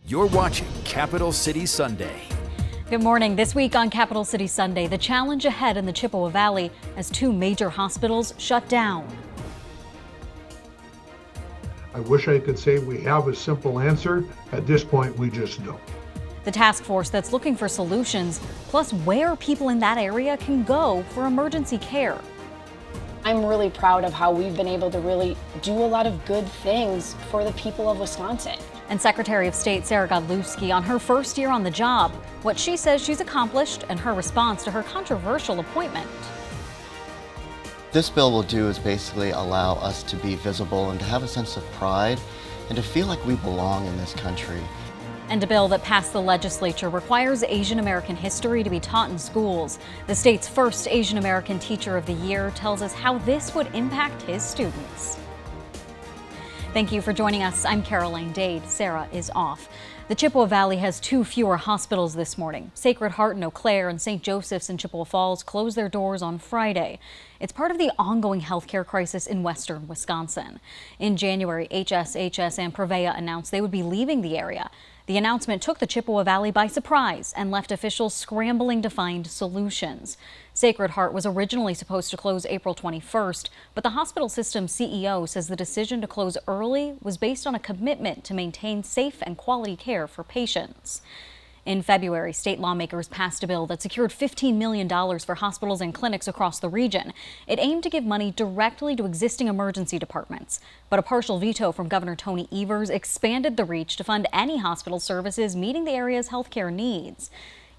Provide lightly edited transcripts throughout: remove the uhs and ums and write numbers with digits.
You're watching Capital City Sunday. Good morning. This week on Capital City Sunday, the challenge ahead in the Chippewa Valley as two major hospitals shut down. I wish I could say we have a simple answer. At this point, we just don't. The task force that's looking for solutions, plus where people in that area can go for emergency care. I'm really proud of how we've been able to really do a lot of good things for the people of Wisconsin. And Secretary of State Sarah Godlewski on her first year on the job, what she says she's accomplished and her response to her controversial appointment. This bill will do is basically allow us to be visible and to have a sense of pride and to feel like we belong in this country. And a bill that passed the legislature requires Asian American history to be taught in schools. The state's first Asian American Teacher of the Year tells us how this would impact his students. Thank you for joining us. I'm Caroline Dade. Sarah is off. The Chippewa Valley has two fewer hospitals this morning. Sacred Heart in Eau Claire and St. Joseph's in Chippewa Falls closed their doors on Friday. It's part of the ongoing healthcare crisis in western Wisconsin. In January, HSHS and Prevea announced they would be leaving the area. The announcement took the Chippewa Valley by surprise and left officials scrambling to find solutions. Sacred Heart was originally supposed to close April 21st, but the hospital system CEO says the decision to close early was based on a commitment to maintain safe and quality care for patients. In February, state lawmakers passed a bill that secured $15 million for hospitals and clinics across the region. It aimed to give money directly to existing emergency departments. But a partial veto from Governor Tony Evers expanded the reach to fund any hospital services meeting the area's healthcare needs.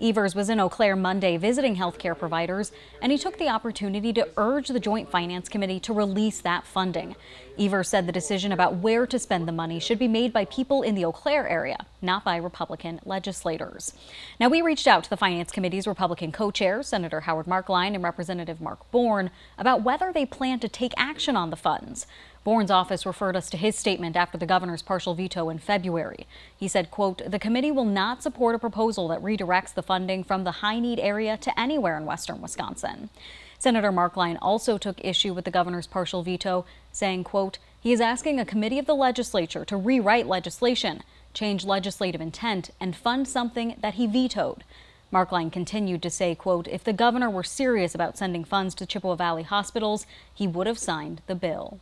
Evers was in Eau Claire Monday visiting healthcare providers, and he took the opportunity to urge the Joint Finance Committee to release that funding. Evers said the decision about where to spend the money should be made by people in the Eau Claire area, not by Republican legislators. Now, we reached out to the Finance Committee's Republican co-chairs, Senator Howard Markline and Representative Mark Bourne, about whether they plan to take action on the funds. Bourne's office referred us to his statement after the governor's partial veto in February. He said, quote, "The committee will not support a proposal that redirects the funding from the high-need area to anywhere in western Wisconsin." Senator Markline also took issue with the governor's partial veto, saying, quote, "He is asking a committee of the legislature to rewrite legislation, change legislative intent, and fund something that he vetoed." Markline continued to say, quote, "If the governor were serious about sending funds to Chippewa Valley hospitals, he would have signed the bill."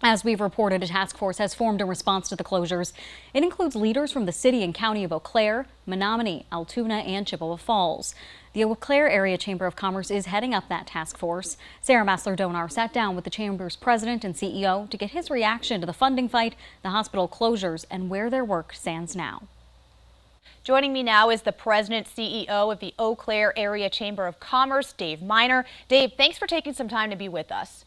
As we've reported, a task force has formed in response to the closures. It includes leaders from the city and county of Eau Claire, Menomonie, Altoona, and Chippewa Falls. The Eau Claire Area Chamber of Commerce is heading up that task force. Sarah Massler-Donar sat down with the Chamber's president and CEO to get his reaction to the funding fight, the hospital closures, and where their work stands now. Joining me now is the president CEO of the Eau Claire Area Chamber of Commerce, Dave Miner. Dave, thanks for taking some time to be with us.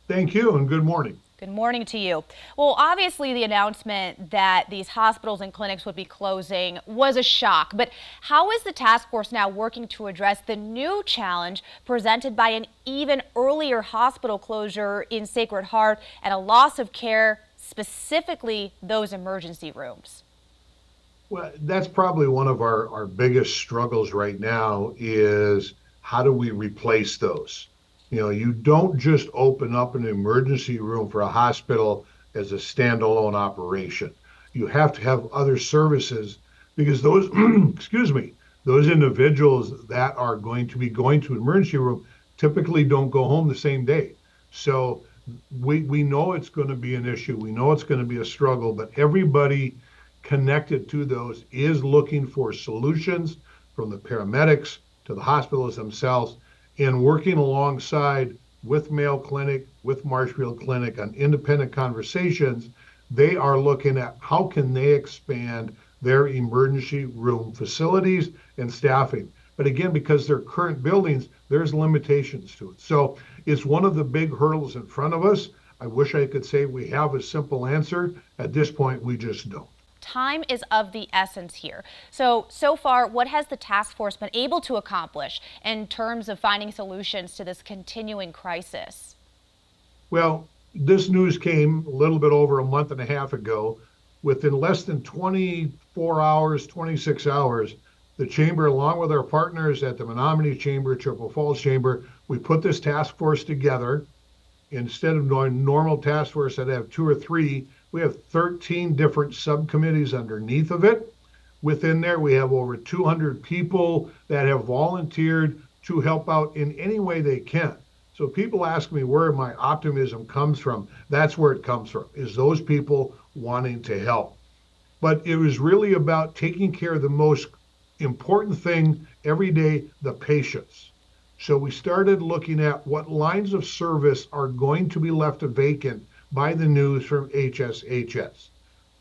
Thank you, and good morning. Good morning to you. Well, obviously the announcement that these hospitals and clinics would be closing was a shock, but how is the task force now working to address the new challenge presented by an even earlier hospital closure in Sacred Heart and a loss of care, specifically those emergency rooms? Well, that's probably one of our biggest struggles right now is how do we replace those? You know, you don't just open up an emergency room for a hospital as a standalone operation. You have to have other services because those, excuse me, those individuals that are going to be going to an emergency room typically don't go home the same day. So we know it's going to be an issue. We know it's going to be a struggle, but everybody connected to those is looking for solutions, from the paramedics to the hospitals themselves, and working alongside with Mayo Clinic, with Marshfield Clinic on independent conversations. They are looking at how can they expand their emergency room facilities and staffing. But again, because they're current buildings, there's limitations to it. So it's one of the big hurdles in front of us. I wish I could say we have a simple answer. At this point, we just don't. Time is of the essence here. So far, what has the task force been able to accomplish in terms of finding solutions to this continuing crisis? Well, this news came a little bit over a month and a half ago. Within less than 24 hours, 26 hours, the Chamber, along with our partners at the Menomonie Chamber, Chippewa Falls Chamber, we put this task force together. Instead of normal task force that have 2 or 3, We have 13 different subcommittees underneath of it. Within there, we have over 200 people that have volunteered to help out in any way they can. So people ask me where my optimism comes from. That's where it comes from, is those people wanting to help. But it was really about taking care of the most important thing every day, the patients. So we started looking at what lines of service are going to be left vacant by the news from HSHS.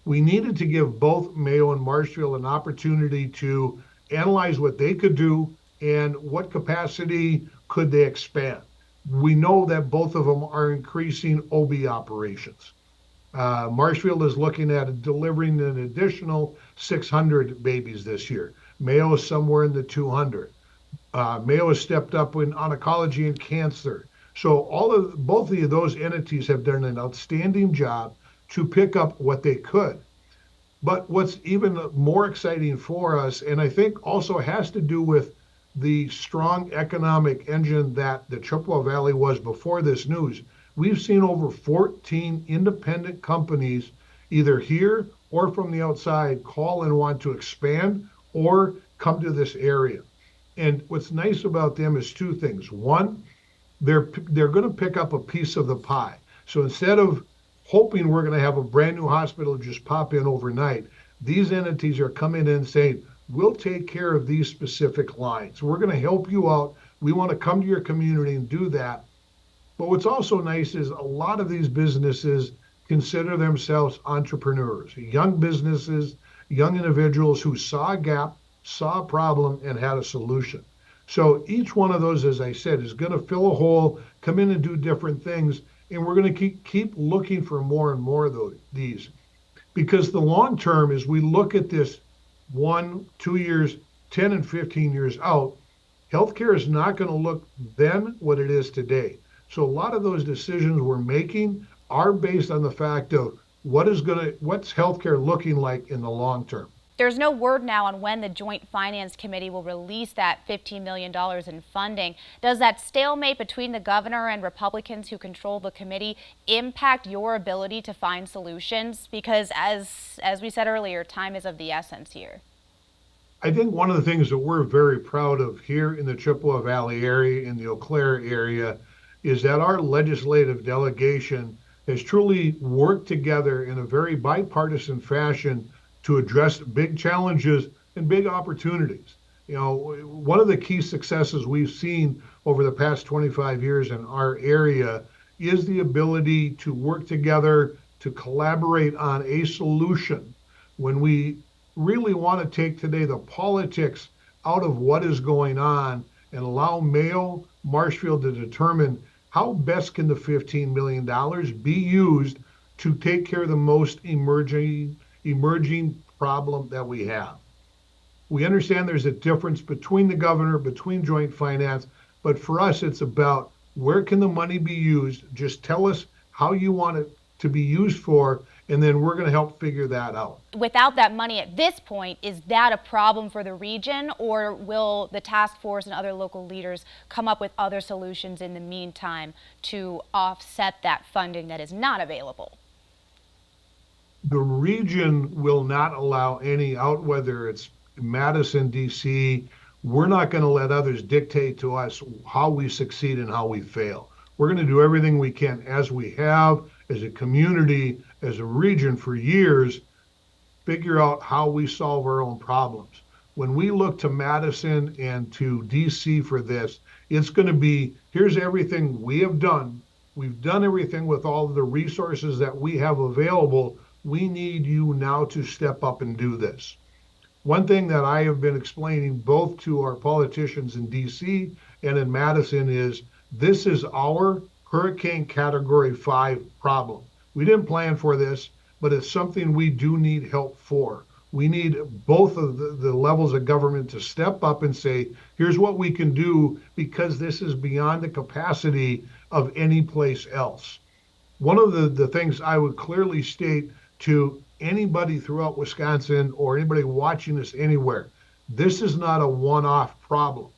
We needed to give both Mayo and Marshfield an opportunity to analyze what they could do and what capacity could they expand. We know that both of them are increasing OB operations. Marshfield is looking at delivering an additional 600 babies this year. Mayo is somewhere in the 200. Mayo has stepped up in oncology and cancer. So both of those entities have done an outstanding job to pick up what they could. But what's even more exciting for us, and I think also has to do with the strong economic engine that the Chippewa Valley was before this news, we've seen over 14 independent companies, either here or from the outside, call and want to expand or come to this area. And what's nice about them is two things. One, they're going to pick up a piece of the pie. So instead of hoping we're going to have a brand new hospital just pop in overnight, these entities are coming in saying, we'll take care of these specific lines. We're going to help you out. We want to come to your community and do that. But what's also nice is a lot of these businesses consider themselves entrepreneurs, young businesses, young individuals who saw a gap, saw a problem, and had a solution. So each one of those, as I said, is going to fill a hole, come in and do different things. And we're going to keep looking for more and more of these. Because the long term, as we look at this 1, 2 years, 10 and 15 years out, healthcare is not going to look then what it is today. So a lot of those decisions we're making are based on the fact of what's healthcare looking like in the long term. There's no word now on when the Joint Finance Committee will release that $15 million in funding. Does that stalemate between the governor and Republicans who control the committee impact your ability to find solutions? Because as we said earlier, time is of the essence here. I think one of the things that we're very proud of here in the Chippewa Valley area, in the Eau Claire area, is that our legislative delegation has truly worked together in a very bipartisan fashion to address big challenges and big opportunities. You know, one of the key successes we've seen over the past 25 years in our area is the ability to work together, to collaborate on a solution when we really want to take today the politics out of what is going on and allow Mayo, Marshfield to determine how best can the $15 million be used to take care of the most emerging problem that we have. We understand there's a difference between the governor, between joint finance, but for us, it's about where can the money be used? Just tell us how you want it to be used for, and then we're going to help figure that out. Without that money at this point, is that a problem for the region, or will the task force and other local leaders come up with other solutions in the meantime to offset that funding that is not available? The region will not allow any out, whether it's Madison, DC. We're not going to let others dictate to us how we succeed and how we fail. We're going to do everything we can, as we have, as a community, as a region for years, figure out how we solve our own problems. When we look to Madison and to DC for this, it's going to be, here's everything we have done. We've done everything with all of the resources that we have available. We need you now to step up and do this. One thing that I have been explaining both to our politicians in DC and in Madison is this is our Hurricane Category 5 problem. We didn't plan for this, but it's something we do need help for. We need both of the levels of government to step up and say, here's what we can do, because this is beyond the capacity of any place else. One of the things I would clearly state to anybody throughout Wisconsin or anybody watching this anywhere, this is not a one-off problem.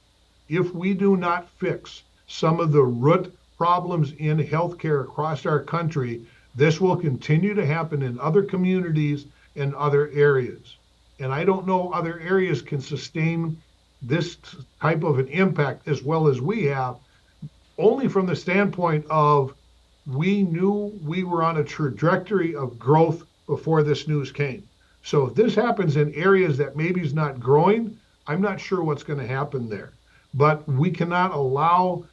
If we do not fix some of the root problems in healthcare across our country, This will continue to happen in other communities and other areas. And I don't know other areas can sustain this type of an impact as well as we have, only from the standpoint of we knew we were on a trajectory of growth before this news came. So if this happens in areas that maybe is not growing, I'm not sure what's going to happen there. But we cannot allow,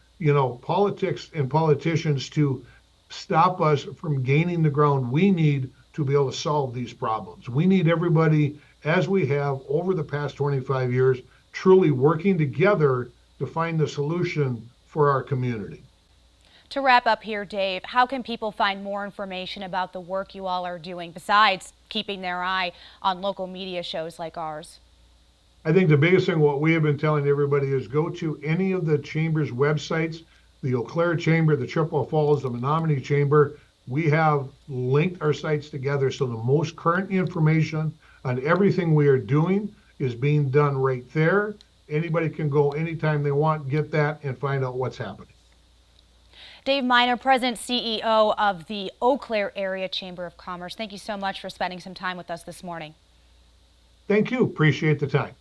politics and politicians to stop us from gaining the ground we need to be able to solve these problems. We need everybody, as we have over the past 25 years, truly working together to find the solution for our community. To wrap up here, Dave, how can people find more information about the work you all are doing besides keeping their eye on local media shows like ours? I think the biggest thing, what we have been telling everybody, is go to any of the chamber's websites, the Eau Claire Chamber, the Chippewa Falls, the Menomonie Chamber. We have linked our sites together, so the most current information on everything we are doing is being done right there. Anybody can go anytime they want, get that, and find out what's happening. Dave Miner, President CEO of the Eau Claire Area Chamber of Commerce. Thank you so much for spending some time with us this morning. Thank you. Appreciate the time.